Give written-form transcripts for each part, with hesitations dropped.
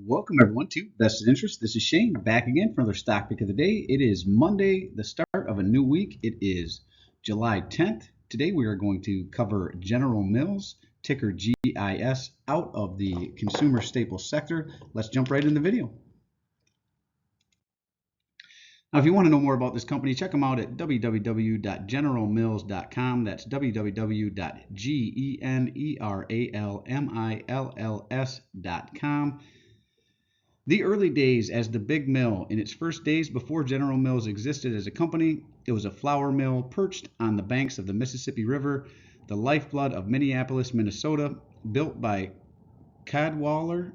Welcome everyone to Vested Interest. This is Shane back again for another stock pick of the day. It is Monday, the start of a new week. It is July 10th. Today we are going to cover General Mills, ticker GIS, out of the consumer staples sector. Let's jump right in the video. Now, if you want to know more about this company, check them out at www.generalmills.com. That's www.generalmills.com. The early days as the big mill. In its first days before General Mills existed as a company, it was a flour mill perched on the banks of the Mississippi River, the lifeblood of Minneapolis, Minnesota, built by Cadwalader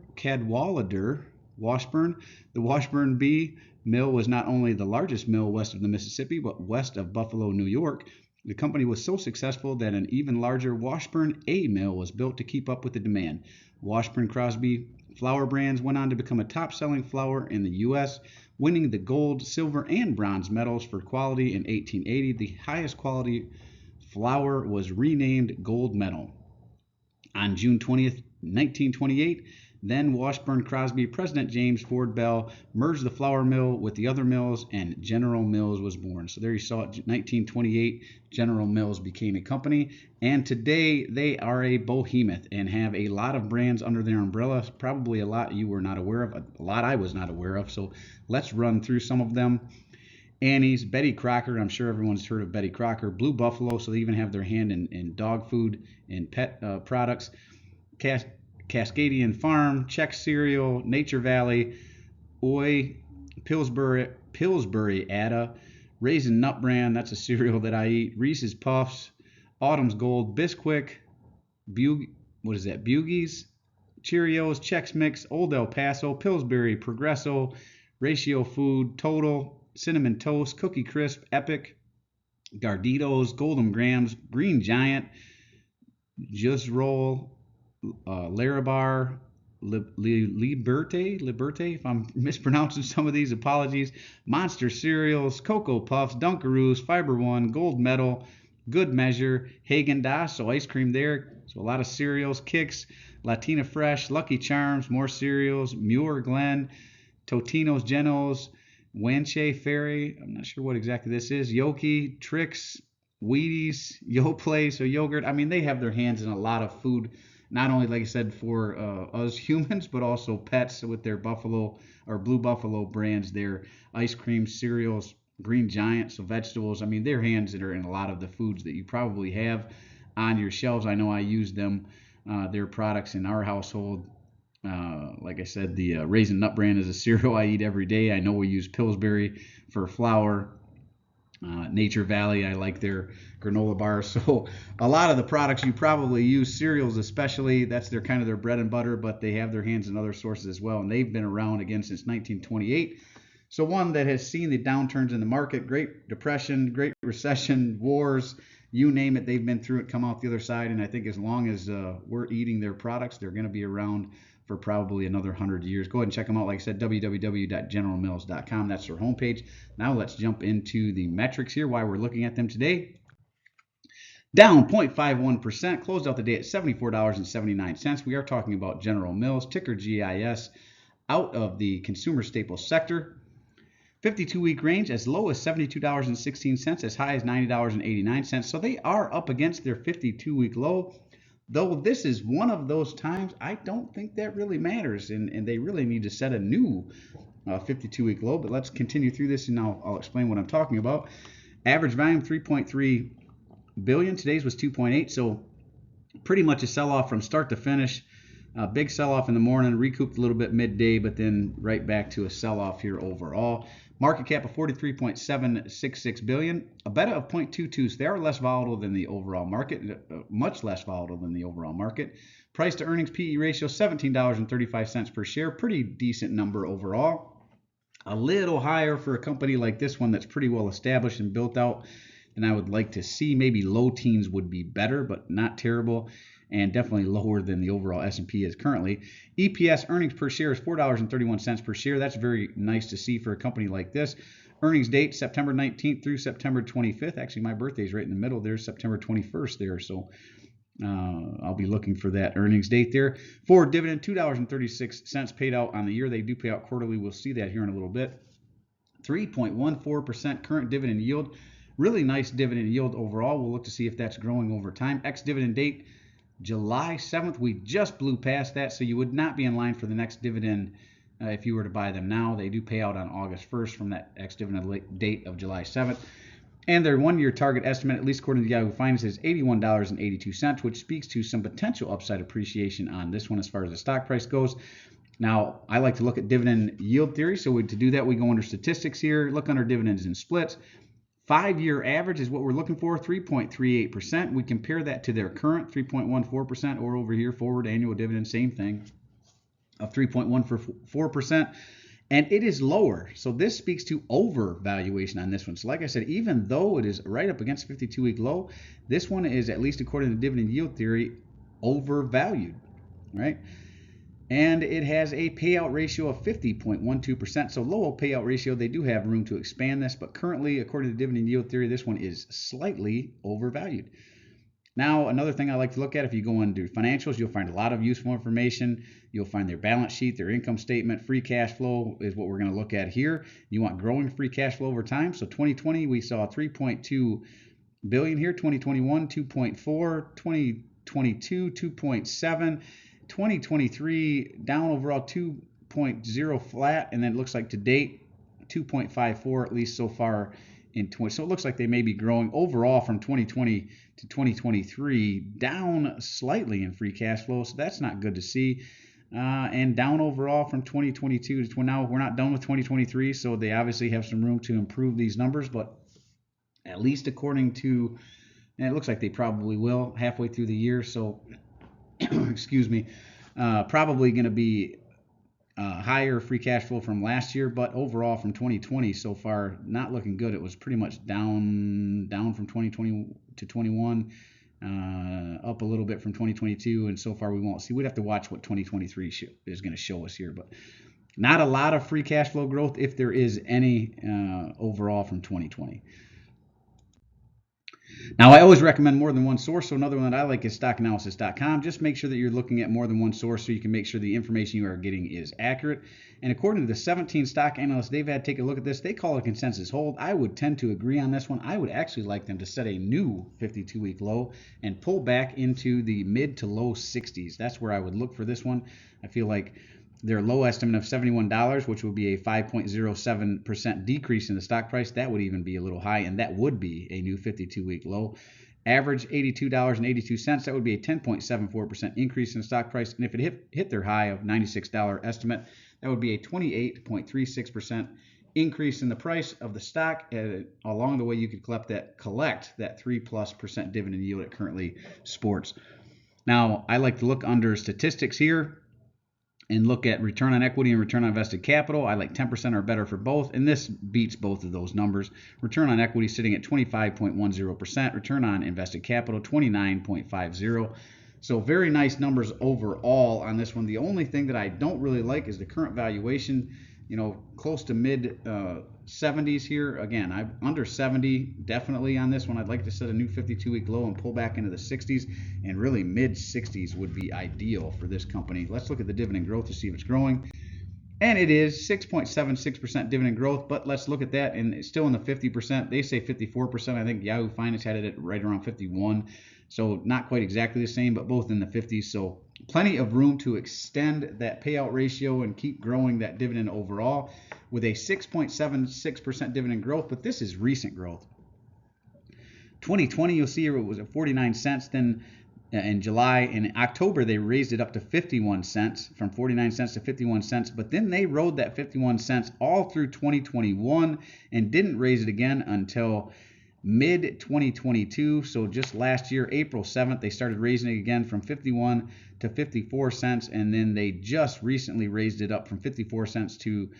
Washburn. The Washburn B mill was not only the largest mill west of the Mississippi, but west of Buffalo, New York. The company was so successful that an even larger Washburn A mill was built to keep up with the demand. Washburn Crosby flour brands went on to become a top-selling flour in the U.S., winning the gold, silver, and bronze medals for quality in 1880. The highest quality flour was renamed Gold Medal. On June 20th, 1928, then Washburn Crosby President James Ford Bell merged the flour mill with the other mills, and General Mills was born. So there you saw it, 1928, General Mills became a company, and today they are a behemoth and have a lot of brands under their umbrella, probably a lot you were not aware of, a lot I was not aware of. So let's run through some of them. Annie's, Betty Crocker, I'm sure everyone's heard of Betty Crocker, Blue Buffalo, so they even have their hand in dog food and pet products. Cascadian Farm, Chex Cereal, Nature Valley, Oi, Pillsbury Ada, Raisin Nut Bran, that's a cereal that I eat, Reese's Puffs, Autumn's Gold, Bisquick, Bugies, Cheerios, Chex Mix, Old El Paso, Pillsbury, Progresso, Ratio Food, Total, Cinnamon Toast, Cookie Crisp, Epic, Garditos, Golden Grams, Green Giant, Just Roll, Larabar, Liberté, if I'm mispronouncing some of these, apologies. Monster Cereals, Cocoa Puffs, Dunkaroos, Fiber One, Gold Medal, Good Measure, Haagen-Dazs, so ice cream there. So a lot of cereals, Kix, Latina Fresh, Lucky Charms, more cereals, Muir Glen, Totino's Genos, Wanche Fairy, I'm not sure what exactly this is, Yoki, Trix, Wheaties, Yoplait, so yogurt. I mean, they have their hands in a lot of food, not only, like I said, for us humans, but also pets with their Buffalo or Blue Buffalo brands, their ice cream, cereals, Green Giant, so vegetables. I mean, their hands that are in a lot of the foods that you probably have on your shelves. I know I use them, their products in our household. Like I said, the Raisin Nut Bran is a cereal I eat every day. I know we use Pillsbury for flour. Nature Valley, I like their granola bars. So a lot of the products you probably use, cereals especially, that's their kind of their bread and butter, but they have their hands in other sources as well, and they've been around again since 1928. So one that has seen the downturns in the market, Great Depression, Great Recession, wars, you name it, they've been through it, come out the other side, and I think as long as we're eating their products, they're going to be around for probably another 100 years. Go ahead and check them out. Like I said, www.generalmills.com. That's their homepage. Now let's jump into the metrics here, why we're looking at them today. Down 0.51%, closed out the day at $74.79. We are talking about General Mills, ticker GIS, out of the consumer staples sector. 52-week range as low as $72.16, as high as $90.89. So they are up against their 52-week low. Though this is one of those times, I don't think that really matters, and they really need to set a new 52-week low. But let's continue through this, and I'll explain what I'm talking about. Average volume 3.3 billion. Today's was 2.8, so pretty much a sell-off from start to finish. Big sell-off in the morning, recouped a little bit midday, but then right back to a sell-off here overall. Market cap of 43.766 billion, a beta of 0.22, so they are less volatile than the overall market, much less volatile than the overall market. Price to earnings PE ratio $17.35 per share, pretty decent number overall. A little higher for a company like this one that's pretty well established and built out than I would like to see. Maybe low teens would be better, but not terrible, and definitely lower than the overall S&P is currently. EPS, earnings per share, is $4.31 per share. That's very nice to see for a company like this. Earnings date, September 19th through September 25th. Actually, my birthday's right in the middle. There's September 21st there. So I'll be looking for that earnings date there. Forward dividend, $2.36 paid out on the year. They do pay out quarterly. We'll see that here in a little bit. 3.14% current dividend yield. Really nice dividend yield overall. We'll look to see if that's growing over time. Ex-dividend date, July 7th. We just blew past that, so you would not be in line for the next dividend if you were to buy them now. They do pay out on August 1st from that ex-dividend date of July 7th. And their one-year target estimate, at least according to Yahoo Finance, is $81.82, which speaks to some potential upside appreciation on this one as far as the stock price goes. Now, I like to look at dividend yield theory. So to do that, we go under statistics here, look under dividends and splits. 5-year average is what we're looking for, 3.38%. We compare that to their current 3.14%, or over here, forward annual dividend, same thing, of 3.14%. And it is lower. So this speaks to overvaluation on this one. So like I said, even though it is right up against 52-week low, this one is, at least according to dividend yield theory, overvalued, right? And it has a payout ratio of 50.12%. So low payout ratio, they do have room to expand this, but currently, according to dividend yield theory, this one is slightly overvalued. Now, another thing I like to look at, if you go into financials, you'll find a lot of useful information. You'll find their balance sheet, their income statement, free cash flow is what we're going to look at here. You want growing free cash flow over time. So 2020, we saw 3.2 billion here. 2021, 2.4. 2022, 2.7. 2023 down overall 2.0 flat, and then it looks like to date 2.54 at least so far in 20. So it looks like they may be growing overall from 2020 to 2023, down slightly in free cash flow. So that's not good to see. And down overall from 2022 to now. We're not done with 2023, so they obviously have some room to improve these numbers, but at least according to, and it looks like they probably will halfway through the year. So excuse me, probably going to be higher free cash flow from last year, but overall from 2020 so far, not looking good. It was pretty much down from 2020 to 21, up a little bit from 2022, and so far we won't see. We'd have to watch what 2023 is going to show us here, but not a lot of free cash flow growth, if there is any, overall from 2020. Now, I always recommend more than one source. So another one that I like is stockanalysis.com. Just make sure that you're looking at more than one source so you can make sure the information you are getting is accurate. And according to the 17 stock analysts they've had take a look at this, they call it a consensus hold. I would tend to agree on this one. I would actually like them to set a new 52-week low and pull back into the mid to low 60s. That's where I would look for this one. I feel like their low estimate of $71, which would be a 5.07% decrease in the stock price, that would even be a little high, and that would be a new 52-week low. Average $82.82, that would be a 10.74% increase in the stock price, and if it hit their high of $96 estimate, that would be a 28.36% increase in the price of the stock. Along the way, you could collect that 3+% dividend yield it currently sports. Now, I like to look under statistics here and look at return on equity and return on invested capital. I like 10% or better for both, and this beats both of those numbers. Return on equity sitting at 25.10%, return on invested capital 29.50%. So very nice numbers overall on this one. The only thing that I don't really like is the current valuation, close to mid 70s here. Again, I'm under 70 definitely on this one. I'd like to set a new 52-week low and pull back into the 60s, and really mid 60s would be ideal for this company. Let's look at the dividend growth to see if it's growing. And it is 6.76% dividend growth, but let's look at that, and it's still in the 50%. They say 54%. I think Yahoo Finance had it at right around 51. So not quite exactly the same, but both in the 50s. So plenty of room to extend that payout ratio and keep growing that dividend overall with a 6.76% dividend growth, but this is recent growth. 2020, you'll see here it was at 49 cents. Then in July and October, they raised it up to 51 cents, from 49 cents to 51 cents. But then they rode that 51 cents all through 2021 and didn't raise it again until mid 2022. So just last year, April 7th, they started raising it again from 51 to 54 cents. And then they just recently raised it up from 54 cents to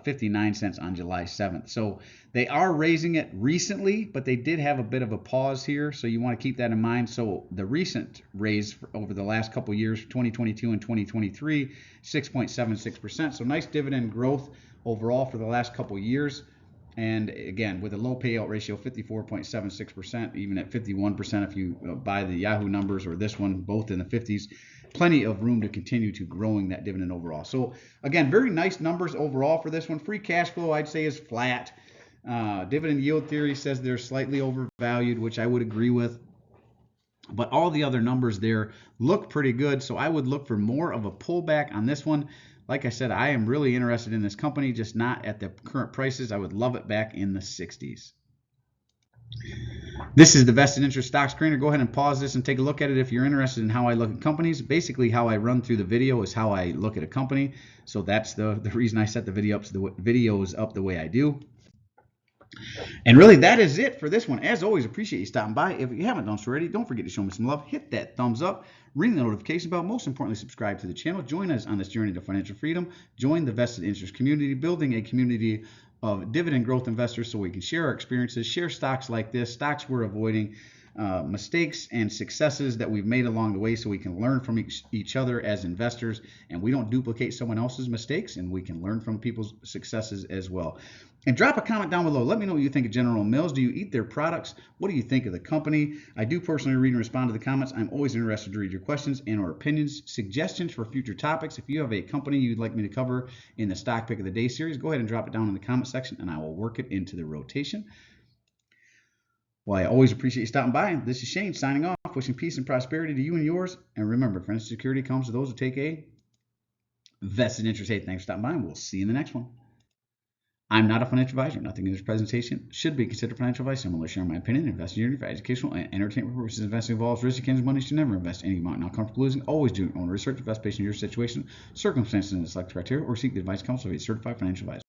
59 cents on July 7th. So they are raising it recently, but they did have a bit of a pause here. So you want to keep that in mind. So the recent raise over the last couple of years, 2022 and 2023, 6.76%. So nice dividend growth overall for the last couple of years. And again, with a low payout ratio, 54.76%, even at 51% if you buy the Yahoo numbers or this one, both in the 50s, plenty of room to continue to growing that dividend overall. So again, very nice numbers overall for this one. Free cash flow, I'd say, is flat. Dividend yield theory says they're slightly overvalued, which I would agree with. But all the other numbers there look pretty good, so I would look for more of a pullback on this one. Like I said, I am really interested in this company, just not at the current prices. I would love it back in the 60s. This is the Vested Interest Stocks Trainer. Go ahead and pause this and take a look at it if you're interested in how I look at companies. Basically, how I run through the video is how I look at a company. So that's the reason I set the videos up the way I do. And really, that is it for this one. As always, appreciate you stopping by. If you haven't done so already, don't forget to show me some love. Hit that thumbs up. Ring the notification bell. Most importantly, subscribe to the channel. Join us on this journey to financial freedom. Join the Vested Interest community, building a community of dividend growth investors so we can share our experiences, share stocks like this, stocks we're avoiding, mistakes and successes that we've made along the way so we can learn from each other as investors, and we don't duplicate someone else's mistakes, and we can learn from people's successes as well. And drop a comment down below. Let me know what you think of General Mills. Do you eat their products? What do you think of the company? I do personally read and respond to the comments. I'm always interested to read your questions and or opinions, suggestions for future topics. If you have a company you'd like me to cover in the Stock Pick of the Day series, go ahead and drop it down in the comment section, and I will work it into the rotation. Well, I always appreciate you stopping by. This is Shane signing off, wishing peace and prosperity to you and yours. And remember, financial security comes to those who take a vested interest. Hey, thanks for stopping by, and we'll see you in the next one. I'm not a financial advisor. Nothing in this presentation should be considered financial advice. I'm only sharing my opinion. Investing for educational and entertainment purposes. Investing involves risk. Cans money should never invest any amount not comfortable losing. Always do your own research. Invest based on your situation, circumstances, and select criteria, or seek the advice counsel of a certified financial advisor.